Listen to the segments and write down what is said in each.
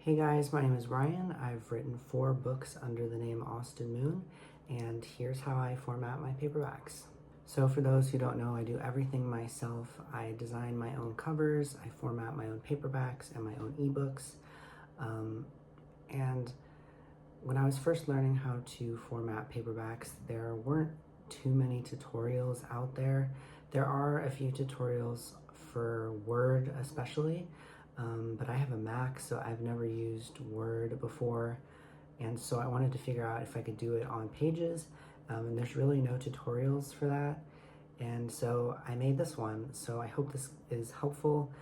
Hey guys, my name is Ryan. I've written 4 books under the name Austin Moon, and here's how I format my paperbacks. So for those who don't know, I do everything myself. I design my own covers, I format my own paperbacks and my own ebooks. And when I was first learning how to format paperbacks, there weren't too many tutorials out there. There are a few tutorials for Word especially, but I have a Mac, so I've never used Word before, and so I wanted to figure out if I could do it on Pages, and there's really no tutorials for that, and so I made this one, so I hope this is helpful.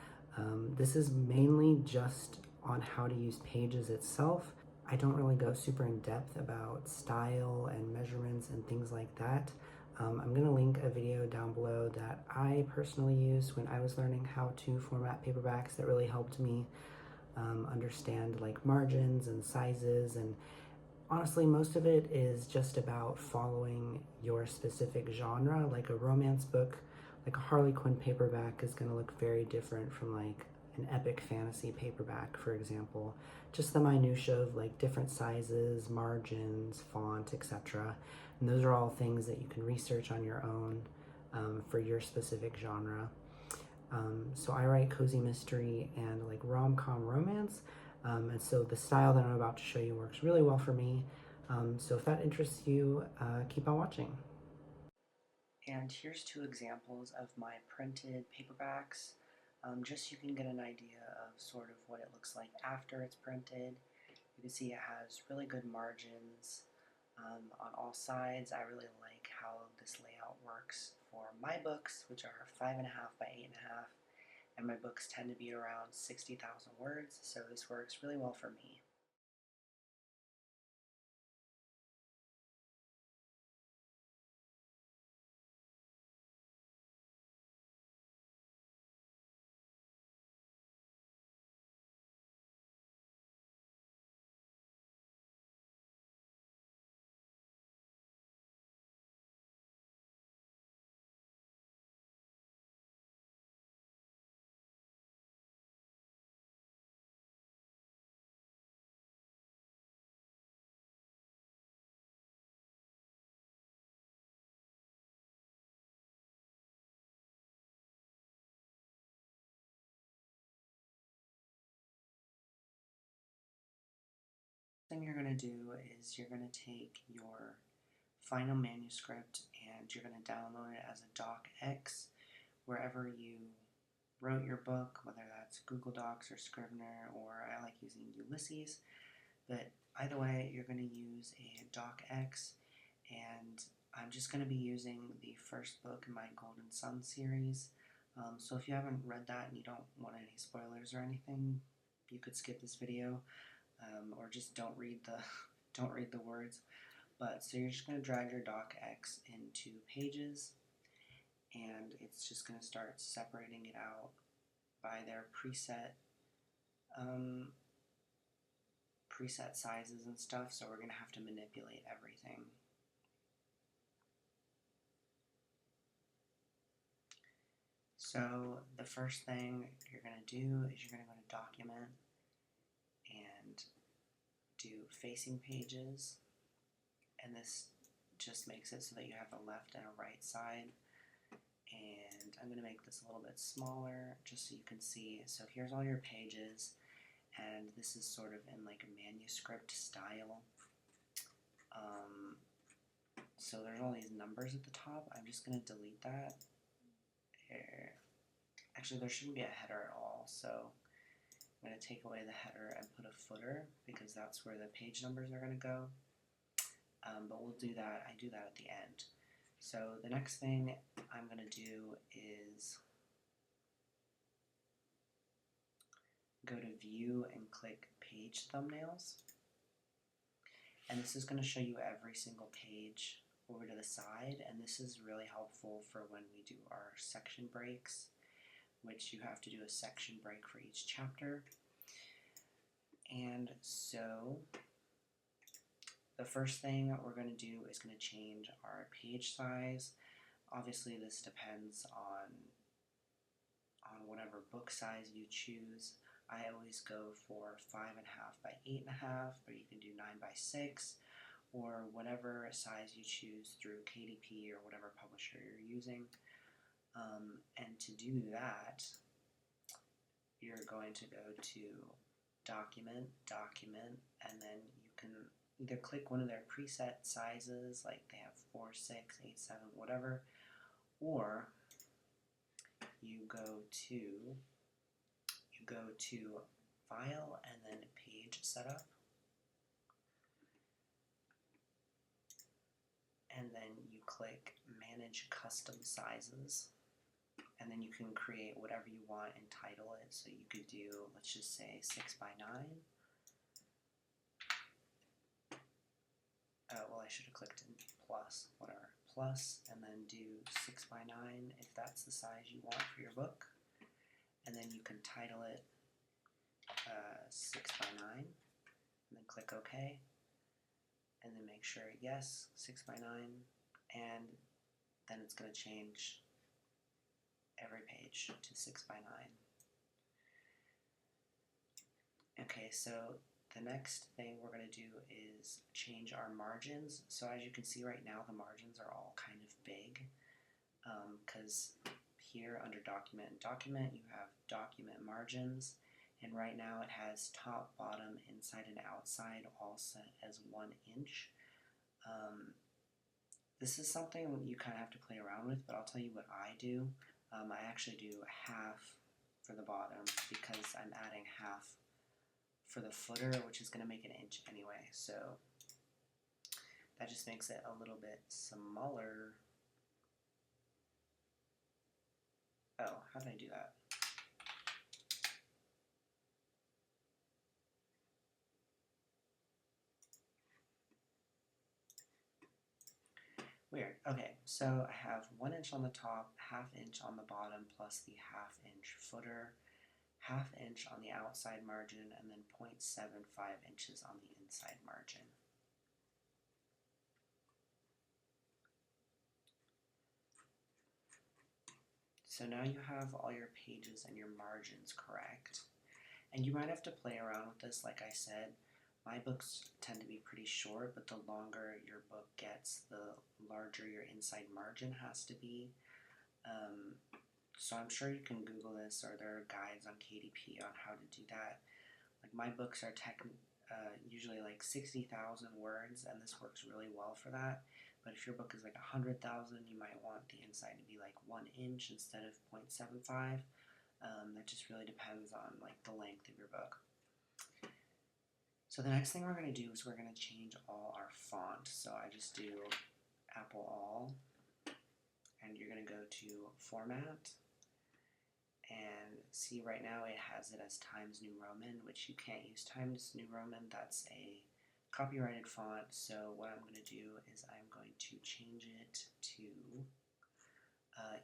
This is mainly just on how to use Pages itself. I don't really go super in depth about style and measurements and things like that. I'm going to link a video down below that I personally used when I was learning how to format paperbacks that really helped me understand like margins and sizes, and honestly most of it is just about following your specific genre. Like a romance book, like a Harley Quinn paperback is going to look very different from like an epic fantasy paperback, for example. Just the minutia of like different sizes, margins, font, etc. And those are all things that you can research on your own for your specific genre. So I write cozy mystery and like rom-com romance, and so the style that I'm about to show you works really well for me. So if that interests you, keep on watching. And here's 2 examples of my printed paperbacks, just so you can get an idea of sort of what it looks like after it's printed. You can see it has really good margins on all sides. I really like how this layout works for my books, which are 5.5 by 8.5, and my books tend to be around 60,000 words, so this works really well for me. Thing you're going to do is you're going to take your final manuscript and you're going to download it as a docx wherever you wrote your book, whether that's Google Docs or Scrivener, or I like using Ulysses. But either way, you're going to use a docx, and I'm just going to be using the first book in my Golden Sun series. So if you haven't read that and you don't want any spoilers or anything, you could skip this video, or just don't read the don't read the words. But so you're just going to drag your docx into Pages, and it's just going to start separating it out by their preset sizes and stuff, so we're going to have to manipulate everything. So the first thing you're going to do is you're going to go to Document and do Facing Pages, and this just makes it so that you have a left and a right side. And I'm going to make this a little bit smaller just so you can see. So here's all your pages, and this is sort of in like a manuscript style. So there's all these numbers at the top. I'm just going to delete that. Here. Actually, there shouldn't be a header at all, so I'm going to take away the header and put a footer because that's where the page numbers are going to go. But we'll do that. I do that at the end. So the next thing I'm going to do is go to View and click Page Thumbnails. And this is going to show you every single page over to the side, and this is really helpful for when we do our section breaks, which you have to do a section break for each chapter. And so the first thing we're going to do is going to change our page size. Obviously this depends on whatever book size you choose. I always go for 5.5 by 8.5, but you can do 9 by 6, or whatever size you choose through KDP or whatever publisher you're using. And to do that, you're going to go to Document, and then you can either click one of their preset sizes, like they have 4, 6, 8, 7, whatever, or you go to File and then Page Setup, and then you click Manage Custom Sizes, and then you can create whatever you want and title it. So you could do, let's just say 6 by 9. Well, I should have clicked in plus, whatever, plus, and then do 6 by 9 if that's the size you want for your book. And then you can title it 6 by 9, and then click OK, and then make sure yes, 6 by 9, and then it's going to change every page to 6 by 9. Okay, so the next thing we're going to do is change our margins. So as you can see right now, the margins are all kind of big, because here under Document and Document, you have Document Margins, and right now it has top, bottom, inside, and outside all set as 1 inch. This is something you kind of have to play around with, but I'll tell you what I do. I actually do half for the bottom because I'm adding half for the footer, which is going to make an inch anyway, so that just makes it a little bit smaller. Oh, how did I do that? Weird. Okay, so I have 1 inch on the top, ½ inch on the bottom, plus the ½ inch footer, ½ inch on the outside margin, and then 0.75 inches on the inside margin. So now you have all your pages and your margins correct. And you might have to play around with this, like I said. My books tend to be pretty short, but the longer your book gets, the larger your inside margin has to be. So I'm sure you can Google this, or there are guides on KDP on how to do that. Like my books are usually like 60,000 words, and this works really well for that. But if your book is like 100,000, you might want the inside to be like 1 inch instead of 0.75. That just really depends on like the length of your book. So the next thing we're going to do is we're going to change all our font. So I just do Apple All, and you're going to go to Format, and see right now it has it as Times New Roman, which you can't use Times New Roman. That's a copyrighted font. So what I'm going to do is I'm going to change it to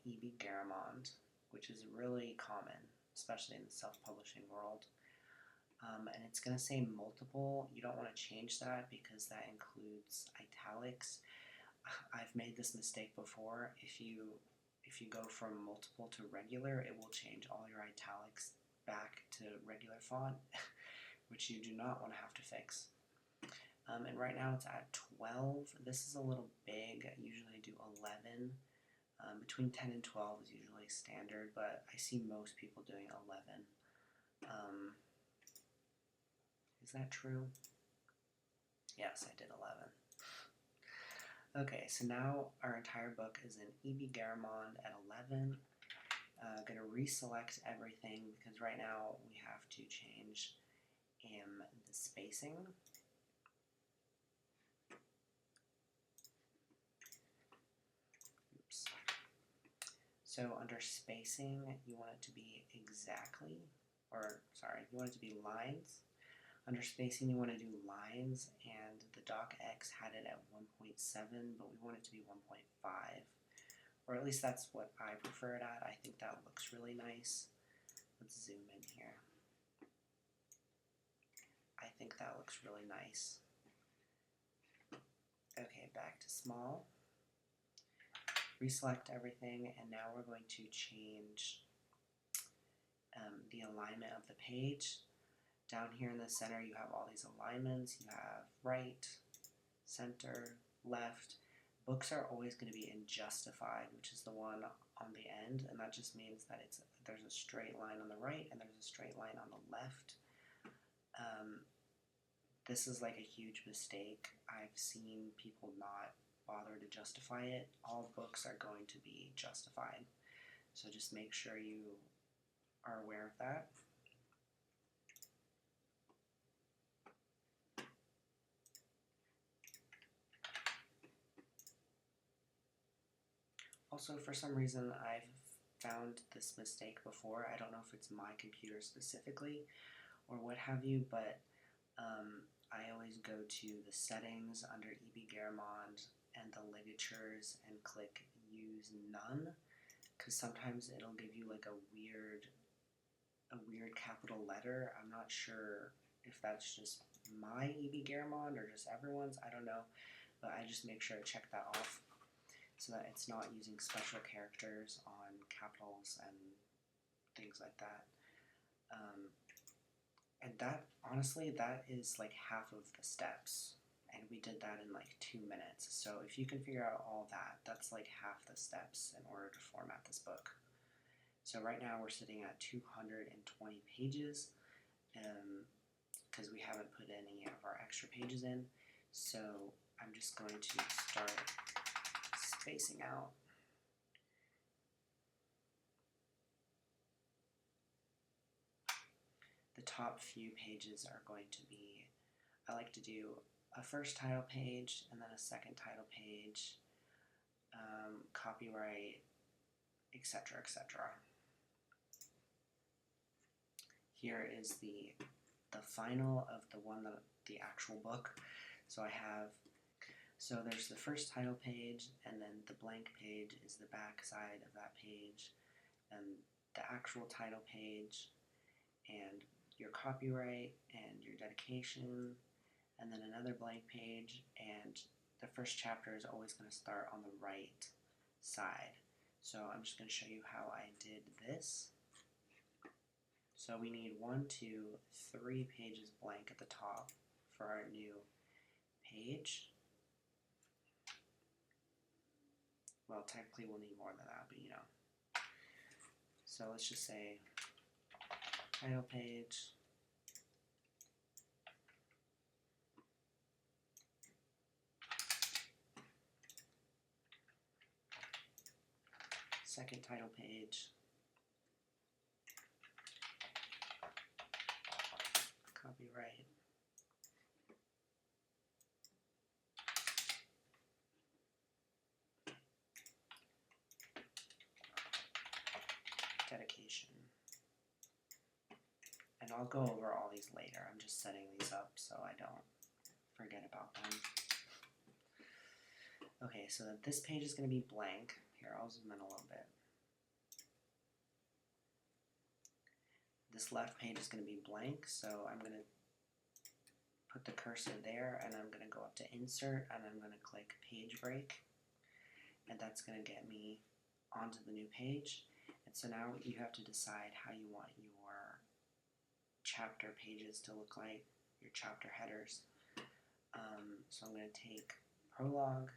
E.B. Garamond, which is really common, especially in the self-publishing world. And it's going to say multiple. You don't want to change that because that includes italics. I've made this mistake before. If you go from multiple to regular, it will change all your italics back to regular font, which you do not want to have to fix. And right now it's at 12. This is a little big. I usually do 11. Between 10 and 12 is usually standard, but I see most people doing 11. Is that true? Yes, I did 11. Okay, so now our entire book is in E.B. Garamond at 11. I'm going to reselect everything because right now we have to change the spacing. Oops. So under spacing, you want it to be exactly, you want it to be lines. Under spacing, you want to do lines, and the DocX had it at 1.7, but we want it to be 1.5. Or at least that's what I prefer it at. I think that looks really nice. Let's zoom in here. I think that looks really nice. Okay, back to small. Reselect everything, and now we're going to change the alignment of the page. Down here in the center, you have all these alignments. You have right, center, left. Books are always going to be in justified, which is the one on the end, and that just means that there's a straight line on the right and there's a straight line on the left. This is like a huge mistake. I've seen people not bother to justify it. All books are going to be justified, so just make sure you are aware of that. Also, for some reason, I've found this mistake before. I don't know if it's my computer specifically or what have you, but I always go to the settings under E.B. Garamond and the ligatures and click use none, because sometimes it'll give you like a weird capital letter. I'm not sure if that's just my E.B. Garamond or just everyone's, I don't know, but I just make sure to check that off so that it's not using special characters on capitals and things like that. And that, honestly, that is like half of the steps. And we did that in like 2 minutes. So if you can figure out all that, that's like half the steps in order to format this book. So right now we're sitting at 220 pages because we haven't put any of our extra pages in. So I'm just going to start spacing out. The top few pages are going to be, I like to do a first title page and then a second title page, copyright, etc., etc. Here is the final of the actual book. So there's the first title page, and then the blank page is the back side of that page, and the actual title page, and your copyright, and your dedication, and then another blank page, and the first chapter is always going to start on the right side. So I'm just going to show you how I did this. So we need 1, 2, 3 pages blank at the top for our new page. Well, technically we'll need more than that, but you know. So let's just say title page, second title page, copyright, dedication. And I'll go over all these later. I'm just setting these up so I don't forget about them. Okay, so this page is going to be blank. Here, I'll zoom in a little bit. This left page is going to be blank, so I'm going to put the cursor there, and I'm going to go up to Insert, and I'm going to click Page Break, and that's going to get me onto the new page. And so now you have to decide how you want your chapter pages to look like, your chapter headers. So I'm going to take prologue,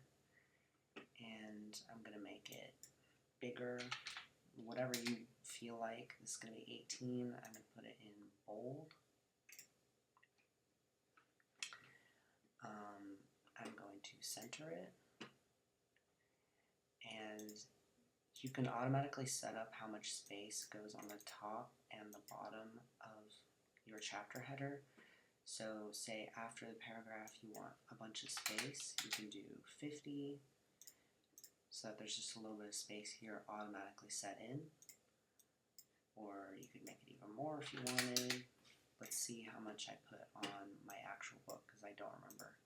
and I'm going to make it bigger, whatever you feel like. This is going to be 18. I'm going to put it in bold. I'm going to center it. And you can automatically set up how much space goes on the top and the bottom of your chapter header. So say after the paragraph you want a bunch of space, you can do 50, so that there's just a little bit of space here automatically set in. Or you could make it even more if you wanted. Let's see how much I put on my actual book, because I don't remember.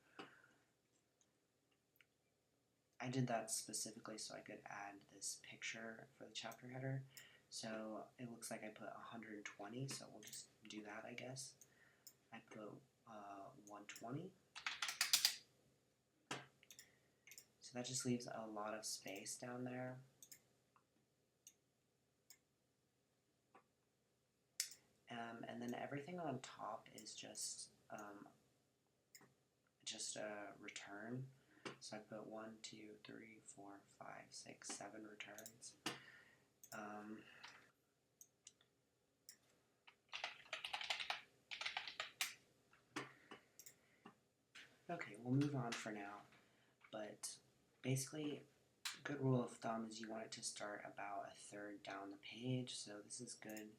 I did that specifically so I could add this picture for the chapter header. So it looks like I put 120, so we'll just do that, I guess. I put 120. So that just leaves a lot of space down there. then everything on top is just a return. So I put 1, 2, 3, 4, 5, 6, 7 returns. Okay, we'll move on for now, but basically, good rule of thumb is you want it to start about a third down the page, so this is good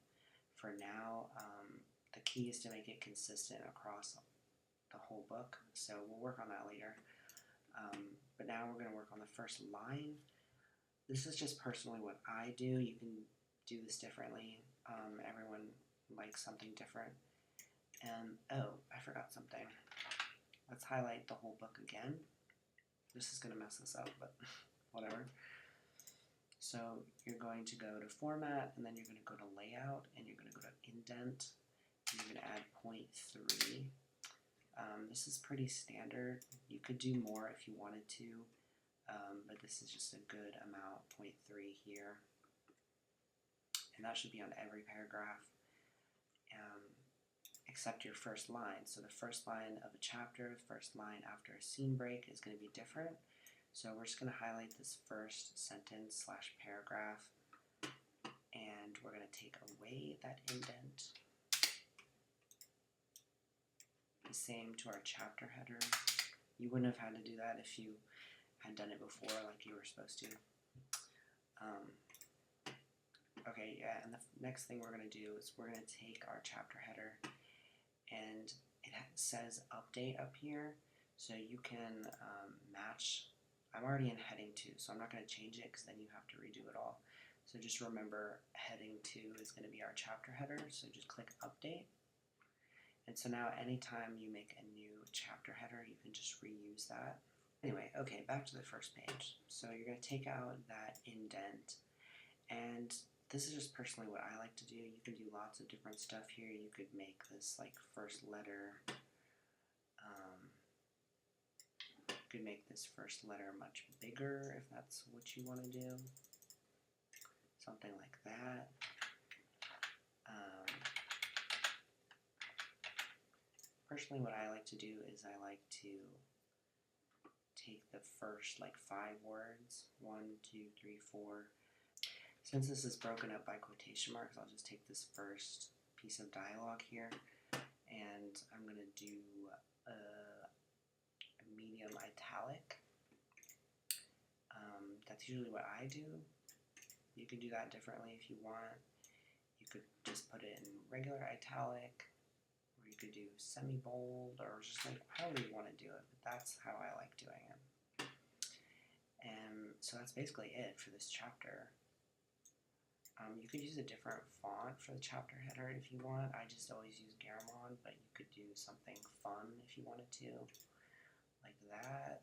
for now. The key is to make it consistent across the whole book, so we'll work on that later. But now we're going to work on the first line. This is just personally what I do. You can do this differently. Everyone likes something different. And, oh, I forgot something. Let's highlight the whole book again. This is going to mess this up, but whatever. So you're going to go to Format, and then you're going to go to Layout, and you're going to go to Indent, and you're going to add 0.3. This is pretty standard. You could do more if you wanted to, but this is just a good amount, 0.3 here. And that should be on every paragraph, except your first line. So the first line of a chapter, the first line after a scene break is going to be different. So we're just going to highlight this first sentence / paragraph, and we're going to take away that indent. The same to our chapter header. You wouldn't have had to do that if you had done it before like you were supposed to. Okay, yeah, and the next thing we're going to do is we're going to take our chapter header, and it says update up here, so you can match. I'm already in heading 2, so I'm not going to change it because then you have to redo it all. So just remember heading 2 is going to be our chapter header, so just click update. And so now anytime you make a new chapter header, you can just reuse that. Anyway, okay, back to the first page. So you're going to take out that indent, and this is just personally what I like to do. You can do lots of different stuff here. You could make this like first letter. You could make this first letter much bigger if that's what you want to do. Something like that. Personally, what I like to do is I like to take the first like 5 words, 1, 2, 3, 4. Since this is broken up by quotation marks, I'll just take this first piece of dialogue here, and I'm going to do a medium italic. That's usually what I do. You can do that differently if you want. You could just put it in regular italic, or you could do semi-bold, or just like however you want to do it, but that's how I like doing it. And so that's basically it for this chapter. You could use a different font for the chapter header if you want. I just always use Garamond, but you could do something fun if you wanted to, like that.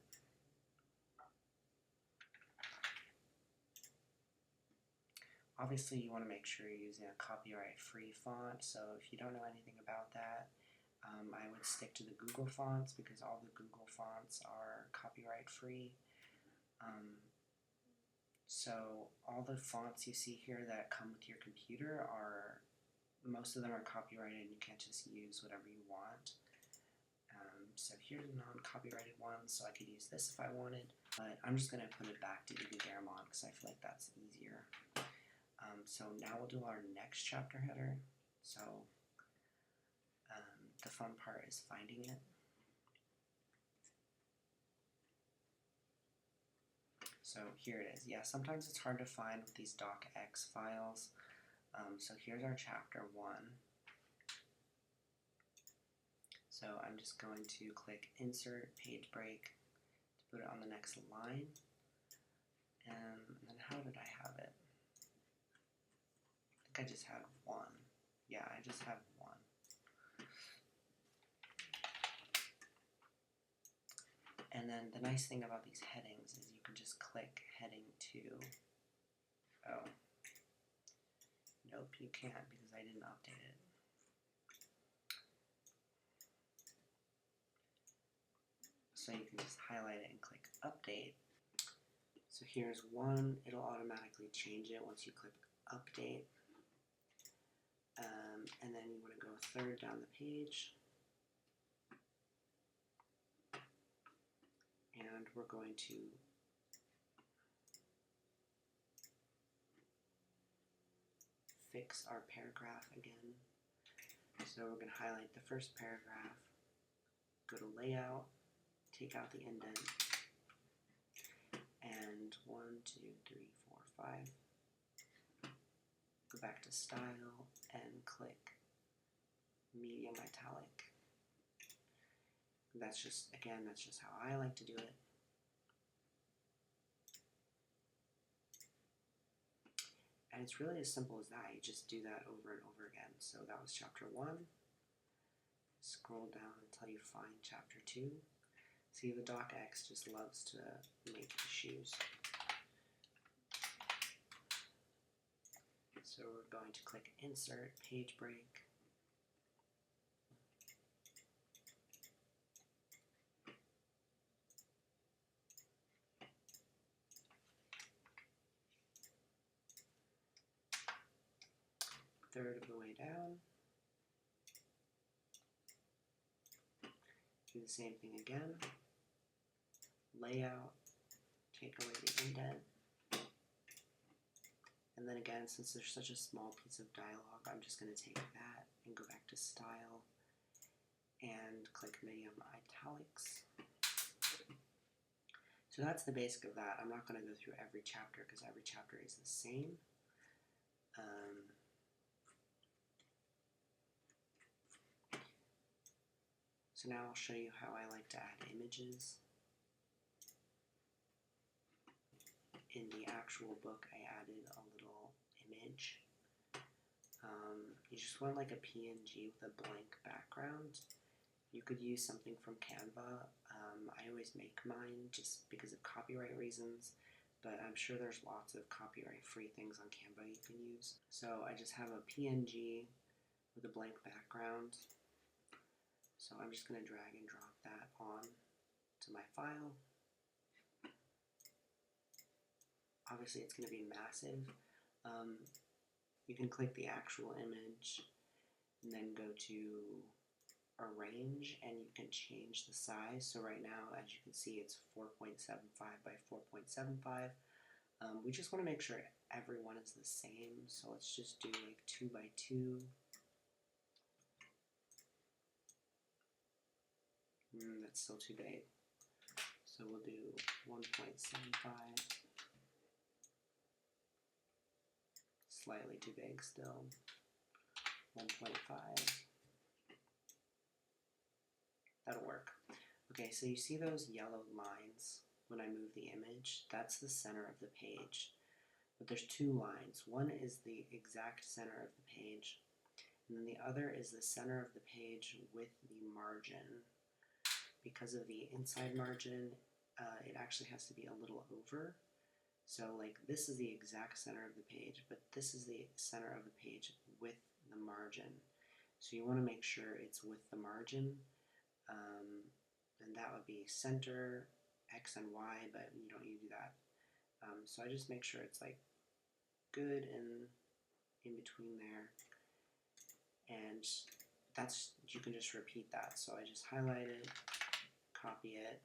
Obviously, you want to make sure you're using a copyright-free font, so if you don't know anything about that, I would stick to the Google fonts because all the Google fonts are copyright-free. So all the fonts you see here that come with your computer most of them are copyrighted. You can't just use whatever you want. So here's a non-copyrighted one, so I could use this if I wanted, but I'm just going to put it back to Iggy Garamond because I feel like that's easier. So now we'll do our next chapter header. So the fun part is finding it. So here it is. Yeah, sometimes it's hard to find with these docx files. So here's our chapter 1. So I'm just going to click Insert Page Break to put it on the next line. And then how did I have it? I think I just had 1. Yeah, I just have 1. And then the nice thing about these headings is you can just click heading 2. Oh. Nope, you can't because I didn't update it. So you can just highlight it and click update. So here's 1. It'll automatically change it once you click update. And then you want to go third down the page. And we're going to fix our paragraph again. So we're going to highlight the first paragraph, go to layout, take out the indent, and 1, 2, 3, 4, 5. Go back to style and click medium italic. That's just how I like to do it. And it's really as simple as that. You just do that over and over again. So that was chapter 1. Scroll down until you find chapter 2. See, the Doc X just loves to make shoes. So we're going to click Insert, Page Break. Third of the way down. Do the same thing again. Layout, take away the indent. And then again, since there's such a small piece of dialogue, I'm just going to take that and go back to style and click medium italics. So that's the basic of that. I'm not going to go through every chapter because every chapter is the same. So now I'll show you how I like to add images. In the actual book, I added a little image. You just want like a PNG with a blank background. You could use something from Canva. I always make mine just because of copyright reasons, but I'm sure there's lots of copyright-free things on Canva you can use. So I just have a PNG with a blank background. So I'm just going to drag and drop that on to my file. Obviously it's going to be massive. You can click the actual image and then go to arrange and you can change the size. So right now, as you can see, it's 4.75 by 4.75. We just want to make sure everyone is the same. So let's just do like 2 by 2. That's still too big. So we'll do 1.75. Slightly too big still. 1.5. That'll work. Okay, so you see those yellow lines when I move the image? That's the center of the page. But there's 2 lines. One is the exact center of the page, and then the other is the center of the page with the margin. Because of the inside margin, it actually has to be a little over. So like this is the exact center of the page, but this is the center of the page with the margin. So you want to make sure it's with the margin, and that would be center, X and Y, but you don't need to do that. So I just make sure it's like good and in between there, and that's, you can just repeat that. So I just highlight it, copy it,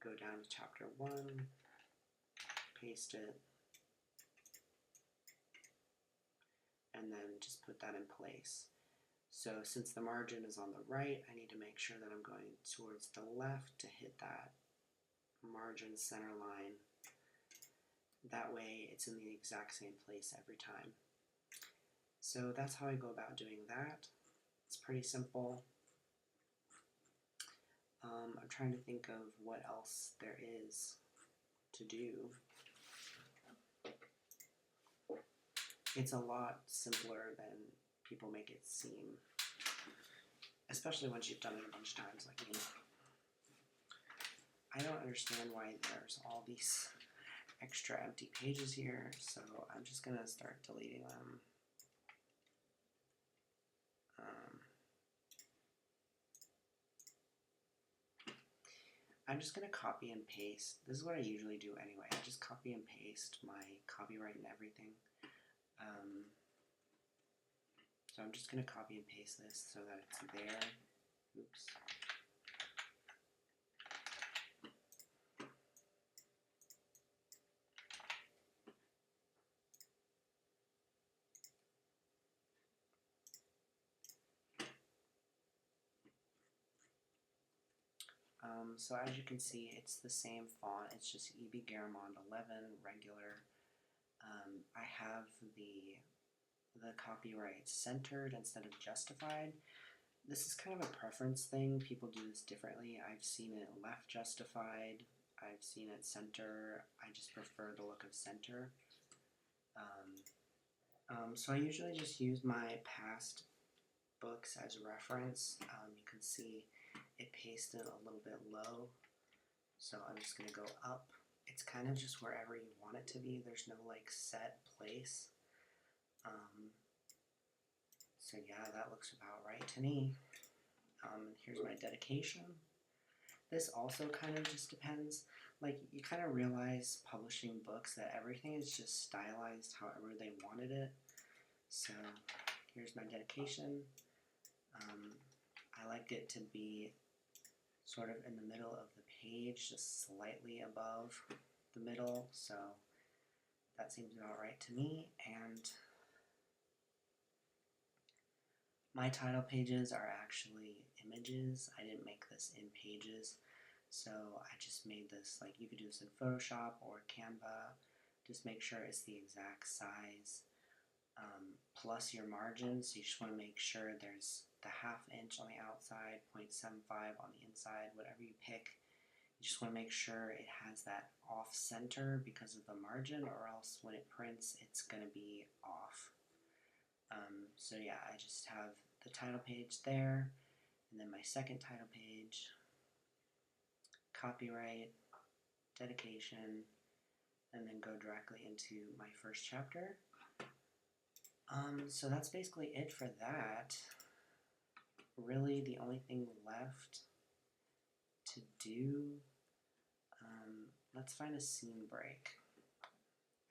go down to chapter 1, paste it, and then just put that in place. So since the margin is on the right, I need to make sure that I'm going towards the left to hit that margin center line. That way it's in the exact same place every time. So that's how I go about doing that. It's pretty simple. I'm trying to think of what else there is to do. It's a lot simpler than people make it seem, especially once you've done it a bunch of times like me. I don't understand why there's all these extra empty pages here, so I'm just going to start deleting them. I'm just going to copy and paste. This is what I usually do anyway. I just copy and paste my copyright and everything. So I'm just going to copy and paste this so that it's there. Oops. So as you can see, it's the same font. It's just EB Garamond 11 regular. I have the copyright centered instead of justified. This is kind of a preference thing. People do this differently. I've seen it left justified. I've seen it center. I just prefer the look of center. So I usually just use my past books as a reference. You can see it pasted a little bit low, so I'm just going to go up. It's kind of just wherever you want it to be. There's no like set place. So yeah, that looks about right to me. Here's my dedication. This also kind of just depends. Like, you kind of realize publishing books that everything is just stylized however they wanted it. So here's my dedication. I like it to be sort of in the middle of the page, just slightly above the middle, so that seems about right to me. And my title pages are actually images. I didn't make this in pages, so I just made this, like, you could do this in Photoshop or Canva. Just make sure it's the exact size, plus your margins. So you just want to make sure there's the 1/2 inch on the outside, 0.75 on the inside, whatever you pick. You just want to make sure it has that off center because of the margin, or else when it prints, it's going to be off. So yeah, I just have the title page there, and then my second title page, copyright, dedication, and then go directly into my first chapter. So that's basically it for that. Really, the only thing left to do, let's find a scene break.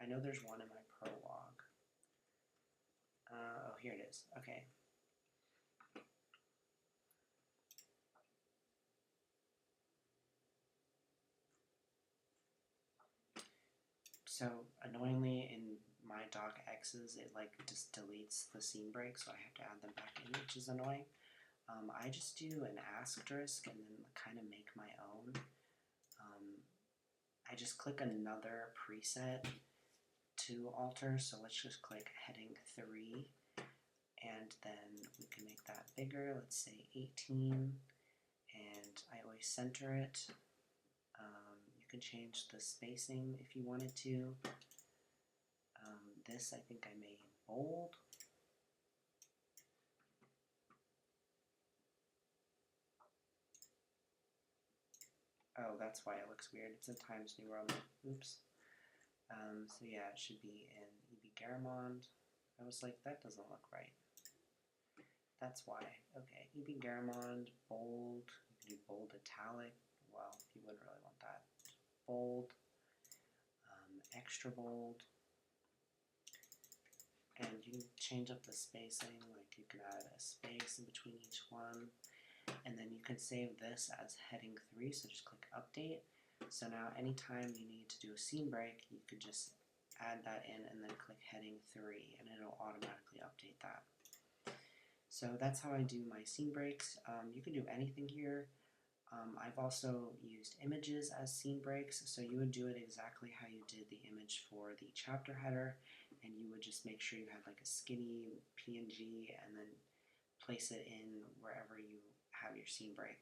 I know there's one in my prologue. Oh, here it is. Okay. So, annoyingly, in my doc X's, it like just deletes the scene break, so I have to add them back in, which is annoying. I just do an asterisk and then kind of make my own. I just click another preset to alter, so let's just click heading 3, and then we can make that bigger, let's say 18, and I always center it. You can change the spacing if you wanted to. This I think I made bold. Oh, that's why it looks weird. It's in Times New Roman. Oops. So yeah, it should be in EB Garamond. I was like, that doesn't look right. That's why. Okay, EB Garamond, bold. You can do bold italic. Well, you wouldn't really want that. Bold. Extra bold. And you can change up the spacing, like you can add a space in between each one. And then you can save this as heading 3, so just click update. So now anytime you need to do a scene break, you could just add that in and then click heading 3, and it'll automatically update that. So that's how I do my scene breaks. You can do anything here. I've also used images as scene breaks, so you would do it exactly how you did the image for the chapter header, and you would just make sure you had like a skinny PNG and then place it in wherever you have your scene break.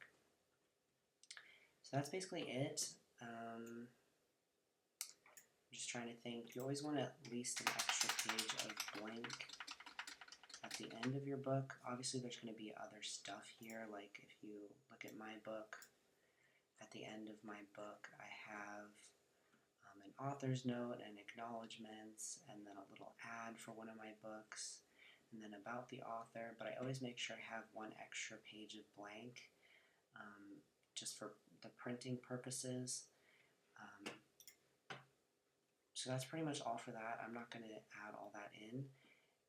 So that's basically it. I'm just trying to think. You always want at least an extra page of blank at the end of your book. Obviously there's going to be other stuff here, like if you look at my book, at the end of my book I have an author's note and acknowledgements, and then a little ad for one of my books, and then about the author, but I always make sure I have one extra page of blank, just for the printing purposes. So So that's pretty much all for that. I'm not going to add all that in.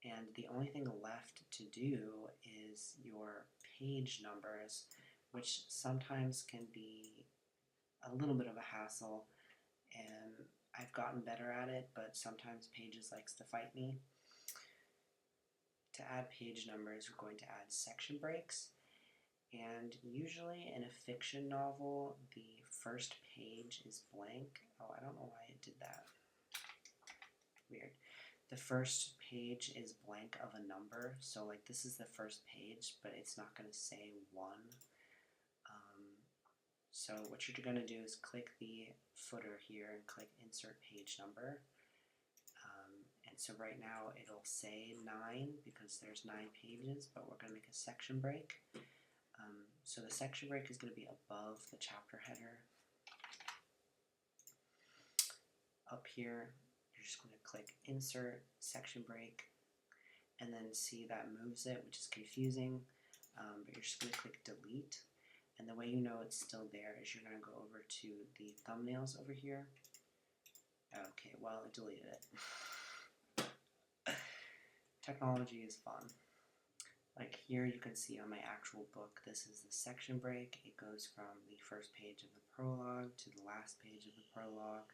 And the only thing left to do is your page numbers, which sometimes can be a little bit of a hassle, and I've gotten better at it, but sometimes Pages likes to fight me. To add page numbers, we're going to add section breaks, and usually in a fiction novel, the first page is blank. Oh, I don't know why it did that. Weird. The first page is blank of a number, so like this is the first page, but it's not going to say 1. So what you're going to do is click the footer here and click Insert Page Number. And so right now it'll say 9 because there's 9 pages, but we're going to make a section break. So the section break is going to be above the chapter header. Up here, you're just going to click Insert Section Break, and then see that moves it, which is confusing, but you're just going to click Delete. And the way you know it's still there is you're going to go over to the thumbnails over here. Okay, well, it deleted it. Technology is fun. Like here you can see on my actual book, this is the section break. It goes from the first page of the prologue to the last page of the prologue,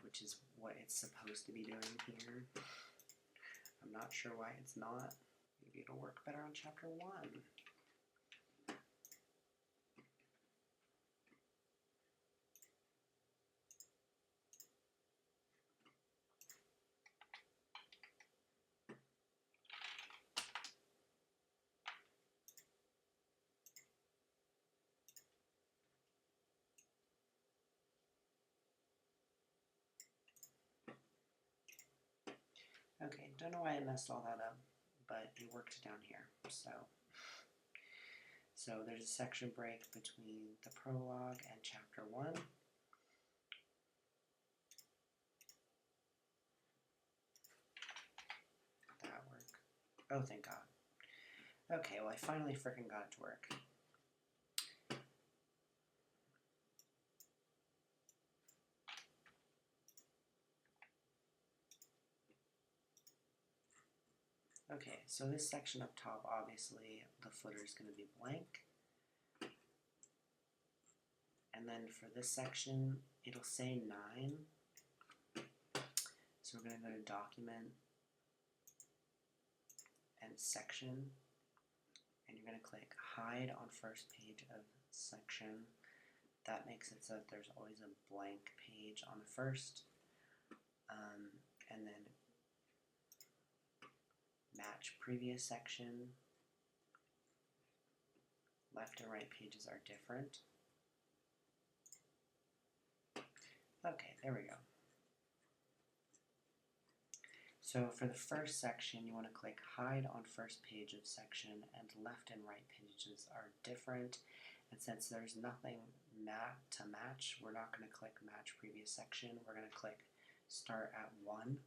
which is what it's supposed to be doing here. I'm not sure why it's not. Maybe it'll work better on chapter 1. Okay, don't know why I messed all that up, but it worked down here. So there's a section break between the prologue and chapter 1. Did that work? Oh, thank God. Okay, well I finally freaking got it to work. Okay, so this section up top, obviously the footer is going to be blank. And then for this section, it'll say 9. So we're going to go to Document and Section, and you're going to click Hide on First Page of Section. That makes it so that there's always a blank page on the first. And then match previous section. Left and right pages are different. Okay, there we go. So for the first section, you want to click Hide on First Page of Section, and left and right pages are different. And since there's nothing to match, we're not going to click Match Previous Section. We're going to click Start at 1.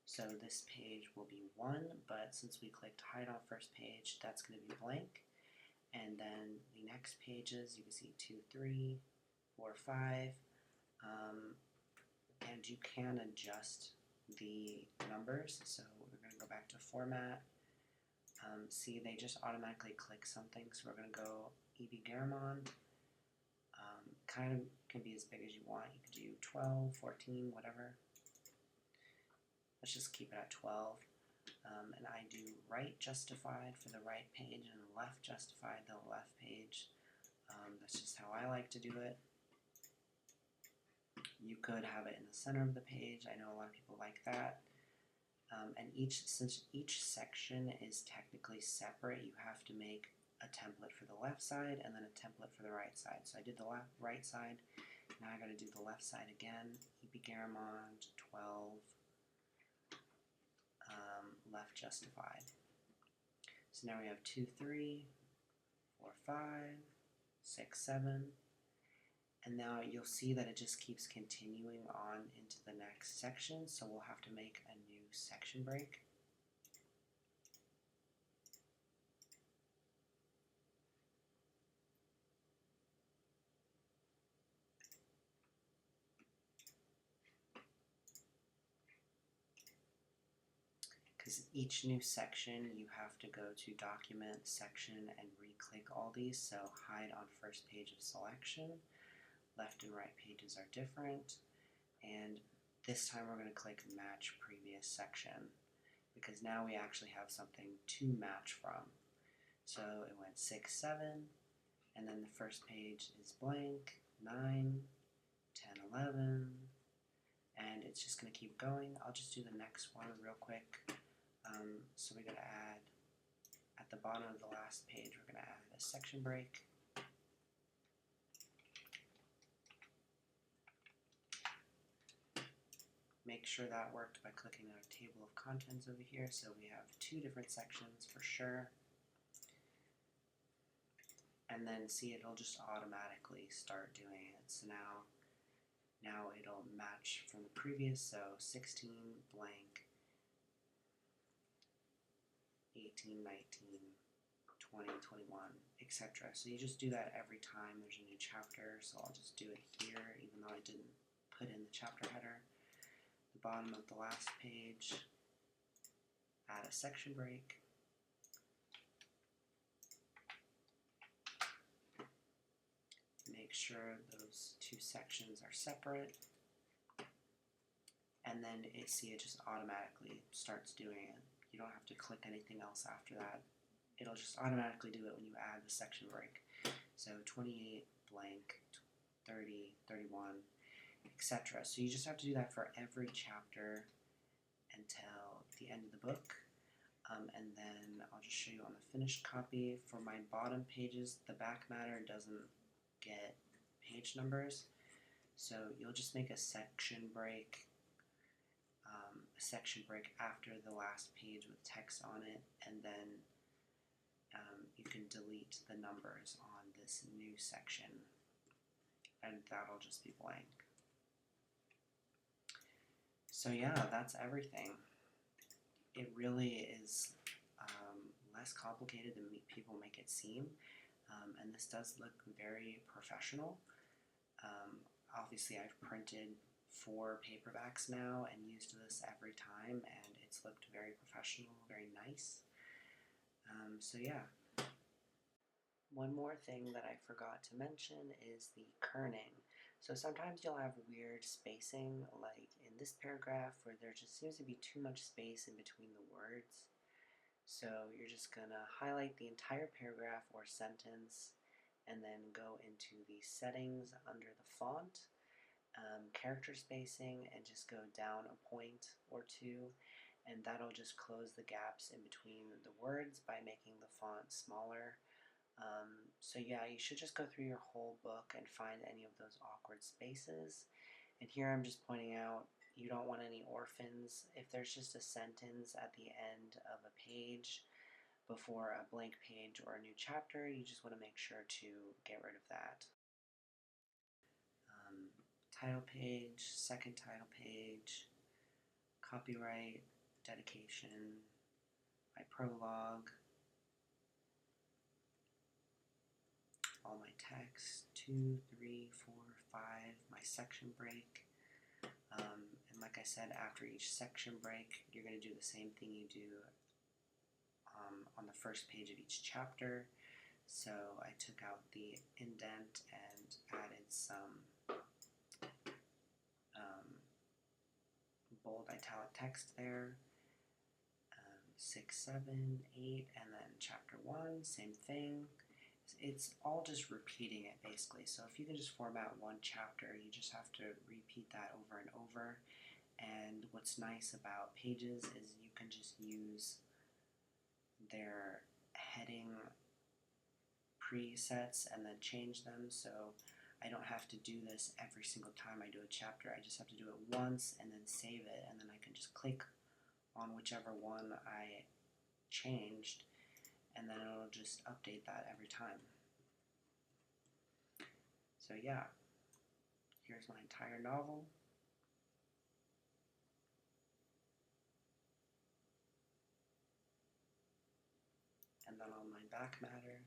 So this page will be 1, but since we clicked Hide on First Page, that's going to be blank. And then the next pages, you can see 2, 3, 4, 5. And you can adjust the numbers. So we're going to go back to Format. See, they just automatically click something. So we're going to go E.B. Garamond. Kind of can be as big as you want. You could do 12, 14, whatever. Let's just keep it at 12. And I do right justified for the right page and left justified the left page. That's just how I like to do it. You could have it in the center of the page. I know a lot of people like that. And since each section is technically separate, you have to make a template for the left side and then a template for the right side. So I did the right side. Now I got to do the left side again. E.B. Garamond, 12. Left justified. So now we have 2, 3, 4, 5, 6, 7. And now you'll see that it just keeps continuing on into the next section, so we'll have to make a new section break. each new section you have to go to Document, Section, and re-click all these. So hide on first page of selection. Left and right pages are different. And this time we're going to click Match Previous Section, because now we actually have something to match from. So it went 6, 7, and then the first page is blank, 9, 10, 11, and it's just going to keep going. I'll just do the next one real quick. So we're going to add, at the bottom of the last page, we're going to add a section break. Make sure that worked by clicking on a table of contents over here, so we have 2 different sections for sure. And then see, it'll just automatically start doing it. So now it'll match from the previous, so 16 blank, 18, 19, 20, 21, etc. So you just do that every time there's a new chapter. So I'll just do it here, even though I didn't put in the chapter header. The bottom of the last page, add a section break. Make sure those 2 sections are separate. And then it just automatically starts doing it. You don't have to click anything else after that. It'll just automatically do it when you add the section break. So 28 blank, 30, 31, etc. So you just have to do that for every chapter until the end of the book. And then I'll just show you on the finished copy. For my bottom pages, the back matter doesn't get page numbers. So you'll just make a section break after the last page with text on it, and then you can delete the numbers on this new section, and that'll just be blank. So yeah, that's everything. It really is less complicated than people make it seem, and this does look very professional. Obviously, I've printed 4 paperbacks now and used this every time, and it's looked very professional, very nice. So yeah. One more thing that I forgot to mention is the kerning. So sometimes you'll have weird spacing, like in this paragraph where there just seems to be too much space in between the words. So you're just going to highlight the entire paragraph or sentence and then go into the settings under the font, character spacing, and just go down a point or 2, and that'll just close the gaps in between the words by making the font smaller. So yeah, you should just go through your whole book and find any of those awkward spaces. And here I'm just pointing out you don't want any orphans. If there's just a sentence at the end of a page before a blank page or a new chapter, you just want to make sure to get rid of that. Title page, second title page, copyright, dedication, my prologue, all my text, 2, 3, 4, 5, my section break. And like I said, after each section break, you're going to do the same thing you do on the first page of each chapter. So I took out the indent and added some bold italic text there. 6, 7, 8, and then chapter 1, same thing. It's all just repeating it basically. So if you can just format one chapter, you just have to repeat that over and over. And what's nice about Pages is you can just use their heading presets and then change them. So I don't have to do this every single time I do a chapter. I just have to do it once and then save it, and then I can just click on whichever one I changed, and then it'll just update that every time. So yeah, here's my entire novel. And then on my back matter,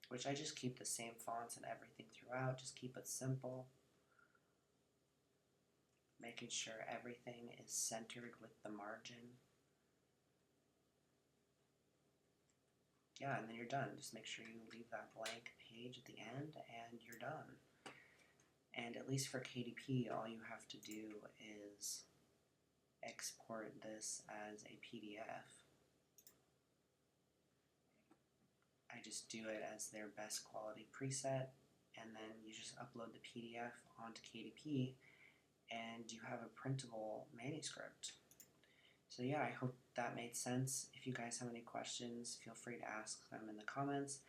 which I just keep the same fonts and everything throughout, just keep it simple. making sure everything is centered with the margin. Yeah, and then you're done. Just make sure you leave that blank page at the end and you're done. And at least for KDP, all you have to do is export this as a PDF. I just do it as their best quality preset, and then you just upload the PDF onto KDP and you have a printable manuscript. So yeah, I hope that made sense. If you guys have any questions, feel free to ask them in the comments.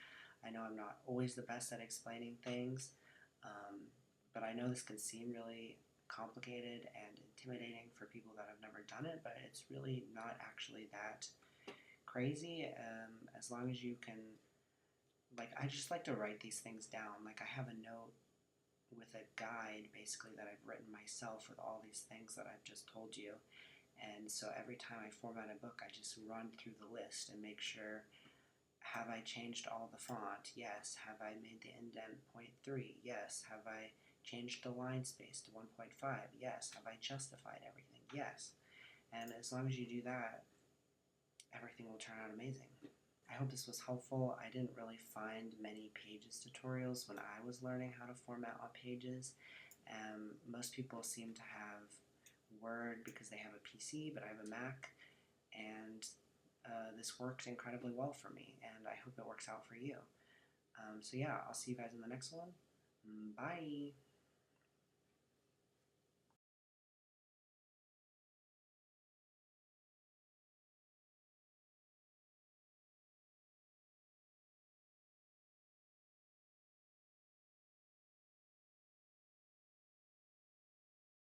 I know I'm not always the best at explaining things, but I know this can seem really complicated and intimidating for people that have never done it, but it's really not actually that crazy, as long as you can, like, I just like to write these things down. Like, I have a note with a guide, basically, that I've written myself with all these things that I've just told you. And so every time I format a book, I just run through the list and make sure, have I changed all the font? Yes. Have I made the indent 0.3? Yes. Have I changed the line space to 1.5? Yes. Have I justified everything? Yes. And as long as you do that, everything will turn out amazing. I hope this was helpful. I didn't really find many Pages tutorials when I was learning how to format on Pages. Most people seem to have Word because they have a PC, but I have a Mac, and this worked incredibly well for me, and I hope it works out for you. So yeah, I'll see you guys in the next one. Bye!